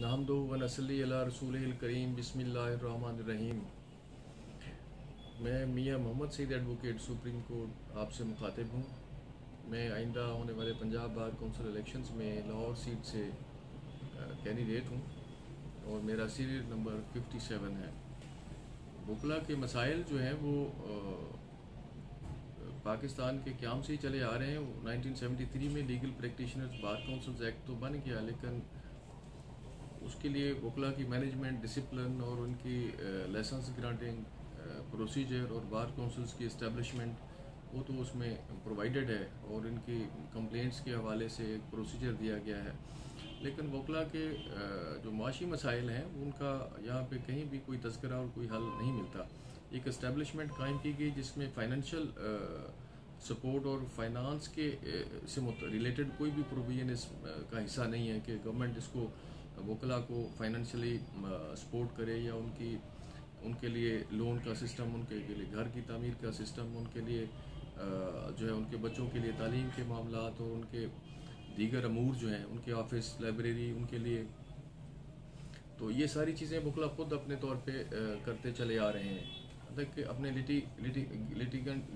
नहमदु व नसल्ली अला रसूलिल करीम बिस्मिल्लाहिर्रहमानिर्रहीम। मैं Mian Mohammad Saeed advocate supreme court आपसे मुखातिब हूँ। मैं आइंदा होने वाले पंजाब बार कौंसिल इलेक्शंस में लाहौर सीट से कैंडिडेट हूँ और मेरा सीरियल नंबर 57 है। वकला के मसाइल जो हैं वो पाकिस्तान के क़याम से ही चले आ रहे हैं। 1973 में लीगल प्रैक्टिशनर्स बार काउंसिल्स एक्ट तो बन गया, लेकिन उसके लिए वकला की मैनेजमेंट, डिसिप्लिन और उनकी लाइसेंस ग्रांटिंग प्रोसीजर और बार काउंसिल्स की इस्टेब्लिशमेंट वो तो उसमें प्रोवाइडेड है और इनकी कंप्लेंट्स के हवाले से एक प्रोसीजर दिया गया है। लेकिन वकला के जो माशी मसाइल हैं उनका यहाँ पे कहीं भी कोई तज़किरा और कोई हल नहीं मिलता। एक इस्टेब्लिशमेंट कायम की गई जिसमें फाइनेंशियल सपोर्ट और फाइनेंस के से रिलेटेड कोई भी प्रोविजन इसका हिस्सा नहीं है कि गवर्नमेंट इसको वकला को फाइनेंशियली सपोर्ट करे या उनके लिए लोन का सिस्टम, उनके लिए घर की तामीर का सिस्टम, उनके लिए जो है उनके बच्चों के लिए तालीम के मामलात और उनके दीगर अमूर जो हैं, उनके ऑफिस, लाइब्रेरी, उनके लिए तो ये सारी चीज़ें वकला खुद अपने तौर पे करते चले आ रहे हैं। तक कि अपने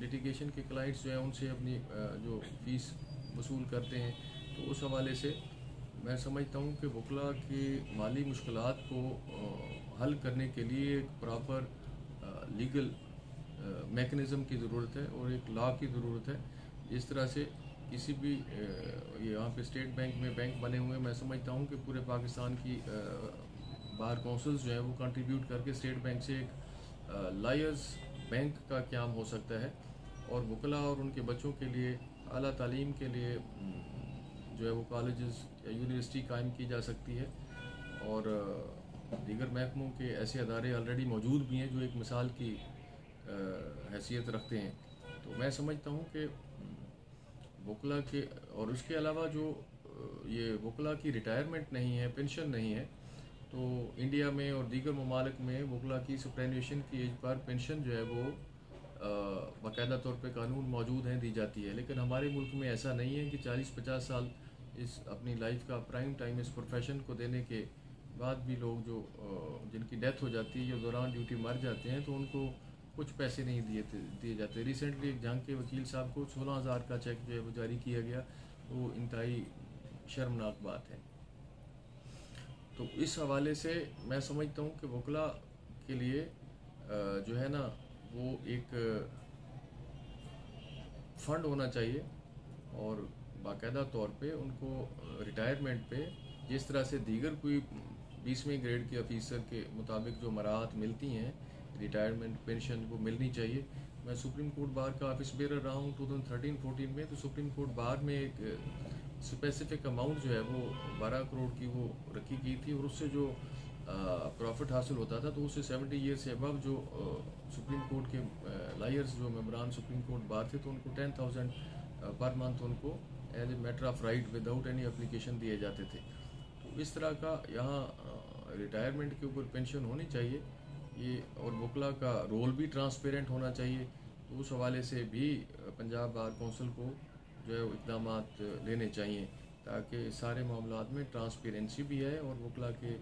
लिटिगेशन के क्लाइंट्स जो हैं उनसे अपनी जो फीस वसूल करते हैं, तो उस हवाले से मैं समझता हूँ कि वकला की माली मुश्किलात को हल करने के लिए एक प्रॉपर लीगल मेकनिज़म की ज़रूरत है और एक लॉ की ज़रूरत है। जिस तरह से किसी भी यहाँ पे स्टेट बैंक में बैंक बने हुए हैं, मैं समझता हूँ कि पूरे पाकिस्तान की बार काउंसिल्स जो है वो कंट्रीब्यूट करके स्टेट बैंक से एक लायर्स बैंक का क़याम हो सकता है और वकला और उनके बच्चों के लिए आला तालीम के लिए जो है वो कॉलेजेस या यूनिवर्सिटी कायम की जा सकती है और दीगर महकमों के ऐसे अदारे ऑलरेडी मौजूद भी हैं जो एक मिसाल की हैसियत रखते हैं। तो मैं समझता हूँ कि वकला के और उसके अलावा जो ये वकला की रिटायरमेंट नहीं है, पेंशन नहीं है, तो इंडिया में और दीगर ममालिक में वकला की सुपरैनुएशन की एज पर पेंशन जो है वो बाकायदा तौर पे कानून मौजूद हैं, दी जाती है। लेकिन हमारे मुल्क में ऐसा नहीं है कि 40-50 साल इस अपनी लाइफ का प्राइम टाइम इस प्रोफेशन को देने के बाद भी लोग जो जिनकी डेथ हो जाती है या दौरान ड्यूटी मर जाते हैं तो उनको कुछ पैसे नहीं दिए जाते। रिसेंटली एक जंग के वकील साहब को 16,000 का चेक जो है वो जारी किया गया, वो इंतहाई शर्मनाक बात है। तो इस हवाले से मैं समझता हूँ कि वकला के लिए जो है ना वो एक फ़ंड होना चाहिए और बाकायदा तौर पे उनको रिटायरमेंट पे जिस तरह से दीगर कोई 20वें ग्रेड के ऑफिसर के मुताबिक जो मराहत मिलती हैं रिटायरमेंट पेंशन वो मिलनी चाहिए। मैं सुप्रीम कोर्ट बार का ऑफिस बेरर रहा हूँ 2013-14 में, तो सुप्रीम कोर्ट बार में एक स्पेसिफिक अमाउंट जो है वो 12 करोड़ की वो रखी गई थी और उससे जो प्रॉफिट हासिल होता था तो उससे 70 ईयर से अबव जो सुप्रीम कोर्ट के लायर्स जो मेंबरान सुप्रीम कोर्ट बार थे तो उनको 10,000 पर मंथ उनको as a matter of right without any application दिए जाते थे। तो इस तरह का यहाँ रिटायरमेंट के ऊपर पेंशन होनी चाहिए ये, और वकला का रोल भी ट्रांसपेरेंट होना चाहिए। तो उस हवाले से भी पंजाब बार काउंसिल को जो है इक़दाम लेने चाहिए ताकि सारे मामलात में ट्रांसपेरेंसी भी है और वकला के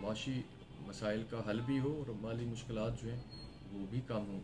माशी मसाइल का हल भी हो और माली मुश्किलात जो हैं वो भी कम हों।